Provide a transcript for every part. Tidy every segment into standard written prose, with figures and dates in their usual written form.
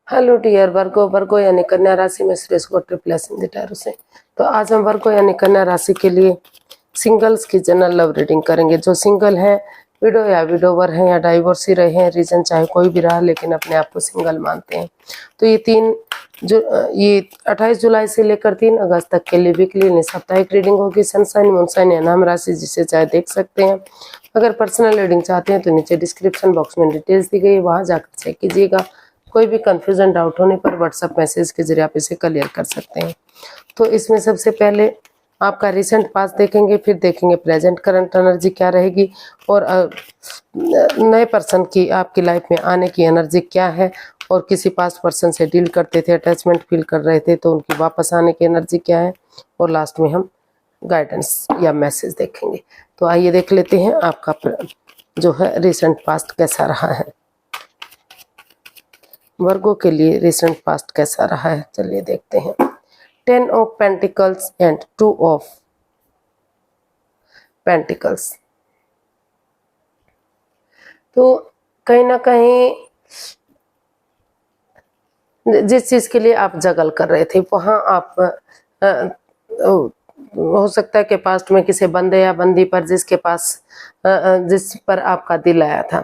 Hello dear वर्गो। वर्गो यानी कन्या राशि में सुरेश को triple S in the tarot से। तो आज हम वर्गो यानी कन्या राशि के लिए सिंगल्स की जनरल लव रीडिंग करेंगे। जो सिंगल हैं, विडो या विडोवर हैं या डाइवोर्सी रहे हैं, रीजन चाहे कोई भी रहा लेकिन अपने आप को सिंगल मानते हैं, तो ये 28 जुलाई से लेकर 3 अगस्त तक के लिए वीकली साप्ताहिक रीडिंग होगी। सनसाइन, मूनसाइन या नाम राशि जिसे चाहे देख सकते हैं। अगर पर्सनल रीडिंग चाहते हैं तो नीचे डिस्क्रिप्शन बॉक्स में डिटेल्स दी गई है, वहां जाकर चेक कीजिएगा। कोई भी कंफ्यूजन डाउट होने पर व्हाट्सएप मैसेज के जरिए आप इसे क्लियर कर सकते हैं। तो इसमें सबसे पहले आपका रिसेंट पास्ट देखेंगे, फिर देखेंगे प्रेजेंट करंट एनर्जी क्या रहेगी और नए पर्सन की आपकी लाइफ में आने की एनर्जी क्या है, और किसी पास्ट पर्सन से डील करते थे, अटैचमेंट फील कर रहे थे तो उनकी वापस आने की एनर्जी क्या है, और लास्ट में हम गाइडेंस या मैसेज देखेंगे। तो आइए देख लेते हैं आपका जो है रिसेंट पास्ट कैसा रहा है। वर्गों के लिए रिसेंट पास्ट कैसा रहा है, चलिए देखते हैं। 10 of pentacles and 2 of pentacles. तो कहीं ना कहीं जिस चीज के लिए आप जगल कर रहे थे वहां आप हो सकता है कि पास्ट में किसी बंदे या बंदी पर जिस पर आपका दिल आया था,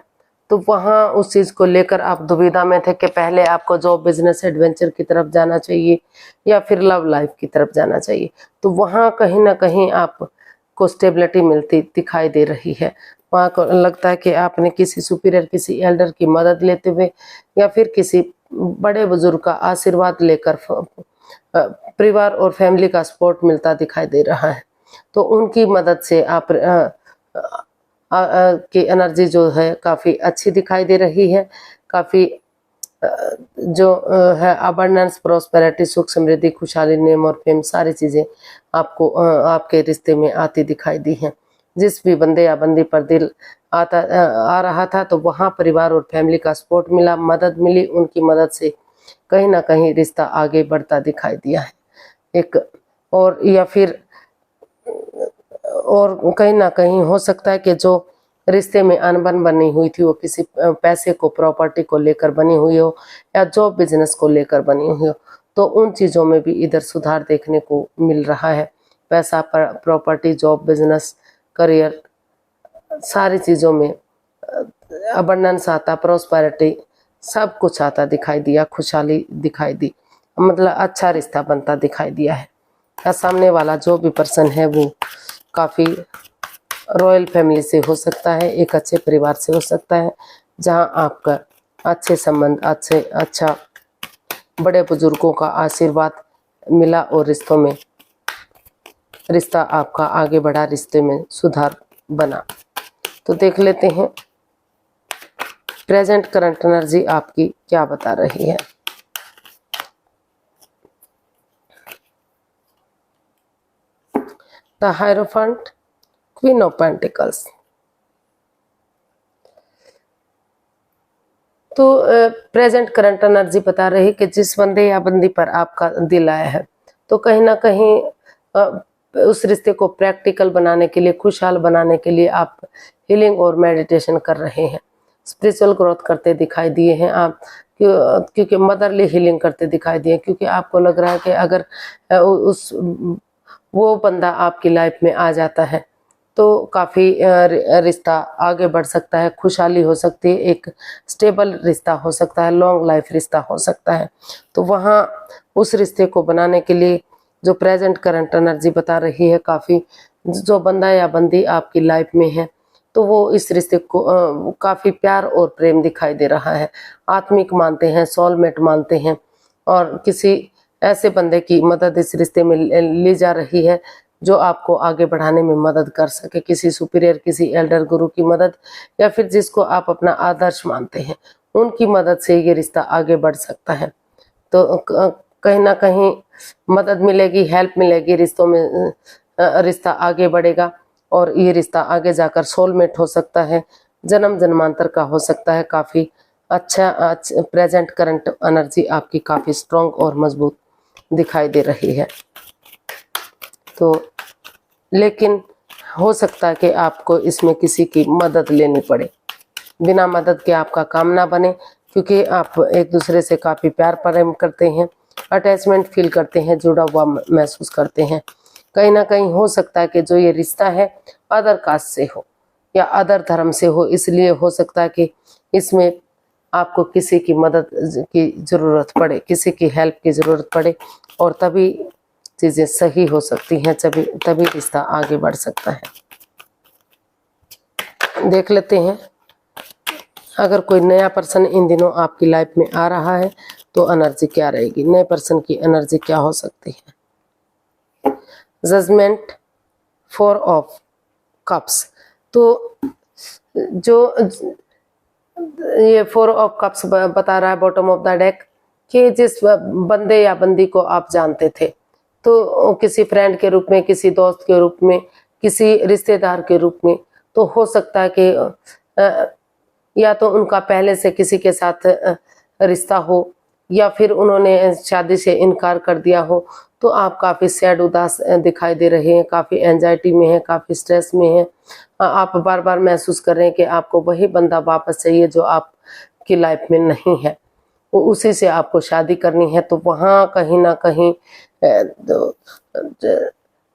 तो वहाँ उस चीज़ को लेकर आप दुविधा में थे कि पहले आपको जॉब, बिजनेस, एडवेंचर की तरफ जाना चाहिए या फिर लव लाइफ की तरफ जाना चाहिए। तो वहाँ कहीं ना कहीं आपको स्टेबिलिटी मिलती दिखाई दे रही है। वहाँ को लगता है कि आपने किसी सुपीरियर, किसी एल्डर की मदद लेते हुए या फिर किसी बड़े बुजुर्ग का आशीर्वाद लेकर परिवार और फैमिली का सपोर्ट मिलता दिखाई दे रहा है। तो उनकी मदद से आप की एनर्जी जो है काफ़ी अच्छी दिखाई दे रही है। काफ़ी जो है अबंडेंस, प्रॉस्पेरिटी, सुख, समृद्धि, खुशहाली, नेम और फेम, सारी चीज़ें आपको आपके रिश्ते में आती दिखाई दी हैं। जिस भी बंदे या बंदी पर दिल आ रहा था तो वहाँ परिवार और फैमिली का सपोर्ट मिला, मदद मिली। उनकी मदद से कहीं ना कहीं रिश्ता आगे बढ़ता दिखाई दिया है एक। और या फिर और कहीं ना कहीं हो सकता है कि जो रिश्ते में अनबन बनी हुई थी वो किसी पैसे को, प्रॉपर्टी को लेकर बनी हुई हो या जॉब, बिजनेस को लेकर बनी हुई हो, तो उन चीज़ों में भी इधर सुधार देखने को मिल रहा है। पैसा, प्रॉपर्टी, जॉब, बिजनेस, करियर, सारी चीज़ों में अबंडेंस आता, प्रॉस्पेरिटी, सब कुछ आता दिखाई दिया, खुशहाली दिखाई दी, मतलब अच्छा रिश्ता बनता दिखाई दिया है। या सामने वाला जो भी पर्सन है वो काफ़ी रॉयल फैमिली से हो सकता है, एक अच्छे परिवार से हो सकता है, जहां आपका अच्छे संबंध, अच्छा बड़े बुजुर्गों का आशीर्वाद मिला और रिश्ता आपका आगे बढ़ा, रिश्ते में सुधार बना। तो देख लेते हैं प्रेजेंट करंट एनर्जी आपकी क्या बता रही है। The hierophant, queen of pentacles. तो प्रेजेंट करंट एनर्जी बता रही कि जिस बंदे या बंदी पर आपका दिल आया है, तो कहीं ना कहीं उस रिश्ते को प्रैक्टिकल बनाने के लिए, खुशहाल बनाने के लिए आप हीलिंग और मेडिटेशन कर रहे हैं, स्पिरिचुअल ग्रोथ करते दिखाई दिए हैं आप, क्योंकि मदरली हीलिंग करते दिखाई दिए, क्योंकि आपको लग रहा है कि अगर वो बंदा आपकी लाइफ में आ जाता है तो काफ़ी रिश्ता आगे बढ़ सकता है, खुशहाली हो सकती है, एक स्टेबल रिश्ता हो सकता है, लॉन्ग लाइफ रिश्ता हो सकता है। तो वहाँ उस रिश्ते को बनाने के लिए जो प्रेजेंट करंट एनर्जी बता रही है, काफ़ी जो बंदा या बंदी आपकी लाइफ में है तो वो इस रिश्ते को काफ़ी प्यार और प्रेम दिखाई दे रहा है, आत्मिक मानते हैं, सोलमेट मानते हैं, और किसी ऐसे बंदे की मदद इस रिश्ते में ली जा रही है जो आपको आगे बढ़ाने में मदद कर सके, किसी सुपीरियर, किसी एल्डर गुरु की मदद, या फिर जिसको आप अपना आदर्श मानते हैं उनकी मदद से ये रिश्ता आगे बढ़ सकता है। तो कहीं ना कहीं मदद मिलेगी, हेल्प मिलेगी, रिश्तों में रिश्ता आगे बढ़ेगा और ये रिश्ता आगे जाकर सोलमेट हो सकता है, जन्म जन्मांतर का हो सकता है। काफ़ी अच्छा प्रेजेंट करंट एनर्जी आपकी काफ़ी स्ट्रॉन्ग और मजबूत दिखाई दे रही है। तो लेकिन हो सकता है कि आपको इसमें किसी की मदद लेनी पड़े, बिना मदद के आपका काम ना बने, क्योंकि आप एक दूसरे से काफ़ी प्यार प्रेम करते हैं, अटैचमेंट फील करते हैं, जुड़ा हुआ महसूस करते हैं। कहीं ना कहीं हो सकता है कि जो ये रिश्ता है अदर कास्ट से हो या अदर धर्म से हो, इसलिए हो सकता है कि इसमें आपको किसी की मदद की ज़रूरत पड़े, किसी की हेल्प की ज़रूरत पड़े, और तभी चीज़ें सही हो सकती हैं, तभी रिश्ता आगे बढ़ सकता है। देख लेते हैं अगर कोई नया पर्सन इन दिनों आपकी लाइफ में आ रहा है तो एनर्जी क्या रहेगी, नए पर्सन की एनर्जी क्या हो सकती है। Judgement, 4 of cups. तो जो ये 4 ऑफ कप्स बता रहा है बॉटम ऑफ द डेक कि जिस बंदे या बंदी को आप जानते थे, तो किसी फ्रेंड के रूप में, किसी दोस्त के रूप में, किसी रिश्तेदार के रूप में, तो हो सकता है कि या तो उनका पहले से किसी के साथ रिश्ता हो, या फिर उन्होंने शादी से इनकार कर दिया हो। तो आप काफ़ी सैड, उदास दिखाई दे रहे हैं, काफ़ी एंजाइटी में हैं, काफ़ी स्ट्रेस में हैं। आप बार बार महसूस कर रहे हैं कि आपको वही बंदा वापस चाहिए जो आपकी लाइफ में नहीं है, वो उसी से आपको शादी करनी है। तो वहाँ कहीं ना कहीं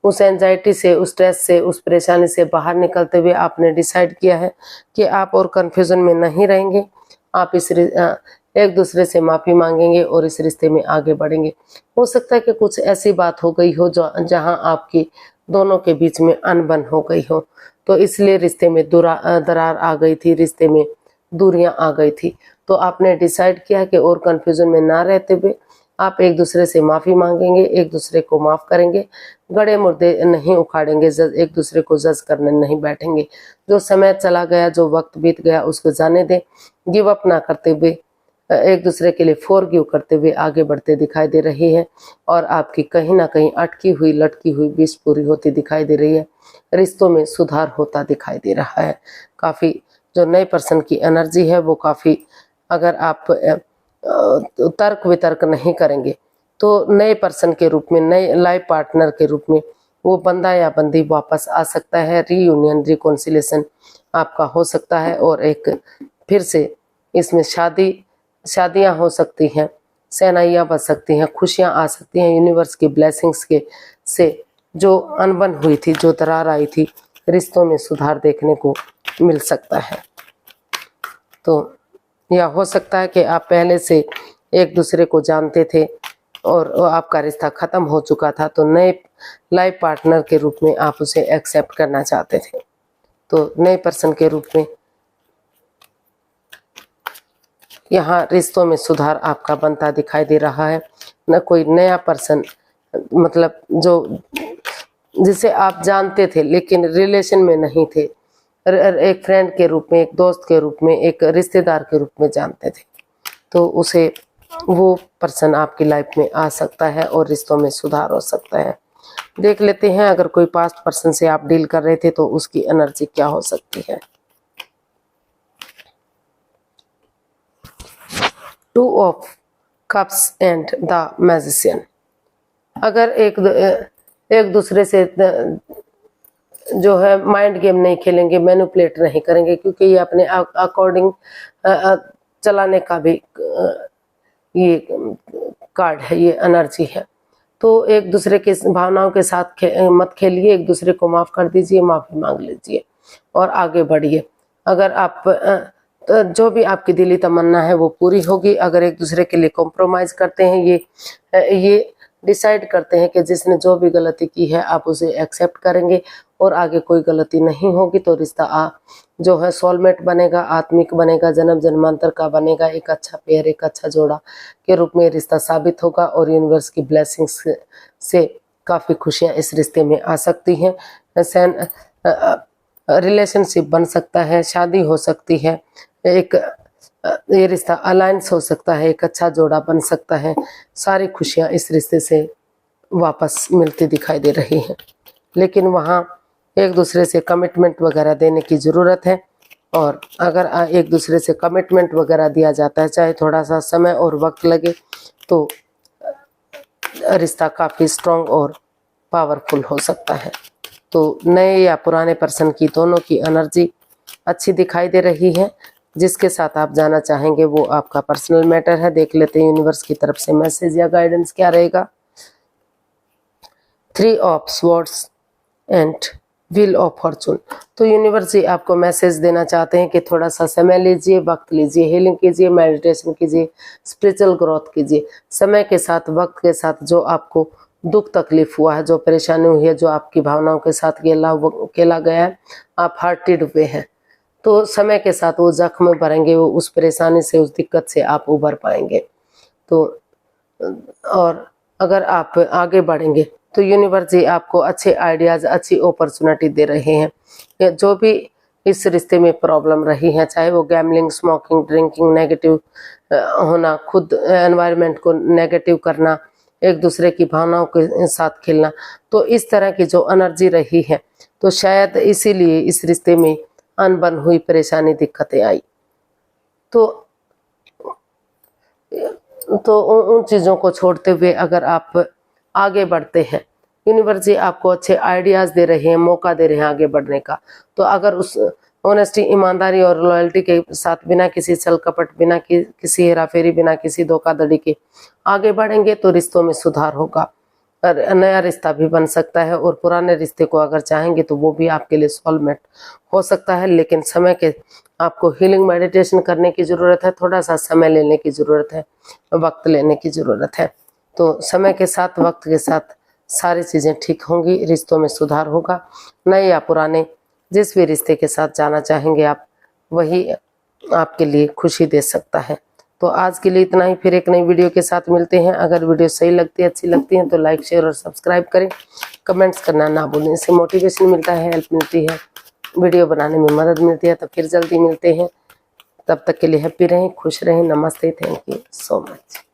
उस एंजाइटी से, उस स्ट्रेस से, उस परेशानी से बाहर निकलते हुए आपने डिसाइड किया है कि आप और कन्फ्यूज़न में नहीं रहेंगे। आप एक दूसरे से माफ़ी मांगेंगे और इस रिश्ते में आगे बढ़ेंगे। हो सकता है कि कुछ ऐसी बात हो गई हो जहाँ आपकी दोनों के बीच में अनबन हो गई हो, तो इसलिए रिश्ते में दरार आ गई थी, रिश्ते में दूरियां आ गई थी। तो आपने डिसाइड किया कि और कन्फ्यूज़न में ना रहते हुए आप एक दूसरे से माफ़ी मांगेंगे, एक दूसरे को माफ़ करेंगे, गड़े मुर्दे नहीं उखाड़ेंगे, एक दूसरे को जज करने नहीं बैठेंगे। जो समय चला गया, जो वक्त बीत गया, उसको जाने दें। गिव अप ना करते हुए, एक दूसरे के लिए फॉरगिव करते हुए आगे बढ़ते दिखाई दे रही है, और आपकी कहीं ना कहीं अटकी हुई, लटकी हुई विश पूरी होती दिखाई दे रही है। रिश्तों में सुधार होता दिखाई दे रहा है। काफ़ी जो नए पर्सन की एनर्जी है वो काफ़ी, अगर आप तर्क वितर्क नहीं करेंगे तो नए पर्सन के रूप में, नए लाइफ पार्टनर के रूप में वो बंदा या बंदी वापस आ सकता है। रीयूनियन, रिकॉन्सिलेशन आपका हो सकता है, और एक फिर से इसमें शादियां हो सकती हैं, शहनाइयाँ बज सकती हैं, खुशियां आ सकती हैं। यूनिवर्स की ब्लेसिंग्स के से जो अनबन हुई थी, जो दरार आई थी, रिश्तों में सुधार देखने को मिल सकता है। तो या हो सकता है कि आप पहले से एक दूसरे को जानते थे और आपका रिश्ता ख़त्म हो चुका था, तो नए लाइफ पार्टनर के रूप में आप उसे एक्सेप्ट करना चाहते थे। तो नए पर्सन के रूप में यहाँ रिश्तों में सुधार आपका बनता दिखाई दे रहा है। न कोई नया पर्सन, मतलब जो जिसे आप जानते थे लेकिन रिलेशन में नहीं थे, एक फ्रेंड के रूप में, एक दोस्त के रूप में, एक रिश्तेदार के रूप में जानते थे, तो उसे वो पर्सन आपकी लाइफ में आ सकता है और रिश्तों में सुधार हो सकता है। देख लेते हैं अगर कोई पास्ट पर्सन से आप डील कर रहे थे तो उसकी एनर्जी क्या हो सकती है। 2 of cups and the magician. अगर एक दूसरे से जो है माइंड गेम नहीं खेलेंगे, मैनिपुलेट नहीं करेंगे, क्योंकि ये अपने अकॉर्डिंग चलाने का भी ये कार्ड है, ये एनर्जी है। तो एक दूसरे के भावनाओं के साथ मत खेलिए, एक दूसरे को माफ़ कर दीजिए, माफ़ी मांग लीजिए और आगे बढ़िए। अगर आप तो जो भी आपकी दिली तमन्ना है वो पूरी होगी। अगर एक दूसरे के लिए कॉम्प्रोमाइज़ करते हैं, ये डिसाइड करते हैं कि जिसने जो भी गलती की है आप उसे एक्सेप्ट करेंगे और आगे कोई गलती नहीं होगी, तो रिश्ता जो है सोलमेट बनेगा, आत्मिक बनेगा, जन्म जन्मांतर का बनेगा, एक अच्छा पेयर, एक अच्छा जोड़ा के रूप में रिश्ता साबित होगा। और यूनिवर्स की ब्लेसिंग्स से काफ़ी खुशियाँ इस रिश्ते में आ सकती हैं। रिलेशनशिप बन सकता है, शादी हो सकती है, एक ये रिश्ता अलायंस हो सकता है, एक अच्छा जोड़ा बन सकता है। सारी खुशियाँ इस रिश्ते से वापस मिलती दिखाई दे रही हैं, लेकिन वहाँ एक दूसरे से कमिटमेंट वगैरह देने की ज़रूरत है। और अगर एक दूसरे से कमिटमेंट वगैरह दिया जाता है, चाहे थोड़ा सा समय और वक्त लगे, तो रिश्ता काफ़ी स्ट्रॉन्ग और पावरफुल हो सकता है। तो नए या पुराने पर्सन की दोनों की एनर्जी अच्छी दिखाई दे रही है। जिसके साथ आप जाना चाहेंगे वो आपका पर्सनल मैटर है। देख लेते हैं यूनिवर्स की तरफ से मैसेज या गाइडेंस क्या रहेगा। 3 of swords and wheel of Fortune. तो यूनिवर्स जी आपको मैसेज देना चाहते हैं कि थोड़ा सा समय लीजिए, वक्त लीजिए, हीलिंग कीजिए, मेडिटेशन कीजिए, स्पिरिचुअल ग्रोथ कीजिए। समय के साथ, वक्त के साथ जो आपको दुख तकलीफ हुआ है, जो परेशानी हुई है, जो आपकी भावनाओं के साथ खेला गया है, आप हार्टेड हुए हैं, तो समय के साथ वो जख्म भरेंगे, वो उस परेशानी से, उस दिक्कत से आप उभर पाएंगे। तो और अगर आप आगे बढ़ेंगे तो यूनिवर्स जी आपको अच्छे आइडियाज, अच्छी अपॉर्चुनिटी दे रहे हैं। जो भी इस रिश्ते में प्रॉब्लम रही है, चाहे वो गैम्बलिंग, स्मोकिंग, ड्रिंकिंग, नेगेटिव होना, खुद एनवायरनमेंट को नेगेटिव करना, एक दूसरे की भावनाओं के साथ खेलना, तो इस तरह की जो एनर्जी रही है, तो शायद इसीलिए इस रिश्ते में अनबन हुई, परेशानी, दिक्कतें आई। तो उन चीज़ों को छोड़ते हुए अगर आप आगे बढ़ते हैं, यूनिवर्स जी आपको अच्छे आइडियाज़ दे रहे हैं, मौका दे रहे हैं आगे बढ़ने का। तो अगर उस ऑनेस्टी, ईमानदारी और लॉयल्टी के साथ, बिना किसी छल कपट, बिना किसी हेराफेरी, बिना किसी धोखाधड़ी के आगे बढ़ेंगे तो रिश्तों में सुधार होगा और नया रिश्ता भी बन सकता है। और पुराने रिश्ते को अगर चाहेंगे तो वो भी आपके लिए सोलमेट हो सकता है। लेकिन समय के आपको हीलिंग, मेडिटेशन करने की ज़रूरत है, थोड़ा सा समय लेने की ज़रूरत है, वक्त लेने की ज़रूरत है। तो समय के साथ, वक्त के साथ सारी चीज़ें ठीक होंगी, रिश्तों में सुधार होगा। नए या पुराने जिस भी रिश्ते के साथ जाना चाहेंगे आप, वही आपके लिए खुशी दे सकता है। तो आज के लिए इतना ही, फिर एक नई वीडियो के साथ मिलते हैं। अगर वीडियो सही लगती है, अच्छी लगती है तो लाइक, शेयर और सब्सक्राइब करें। कमेंट्स करना ना भूलें, इससे मोटिवेशन मिलता है, हेल्प मिलती है, वीडियो बनाने में मदद मिलती है। तो फिर जल्दी मिलते हैं, तब तक के लिए हैप्पी रहें, खुश रहें। नमस्ते, थैंक यू सो मच।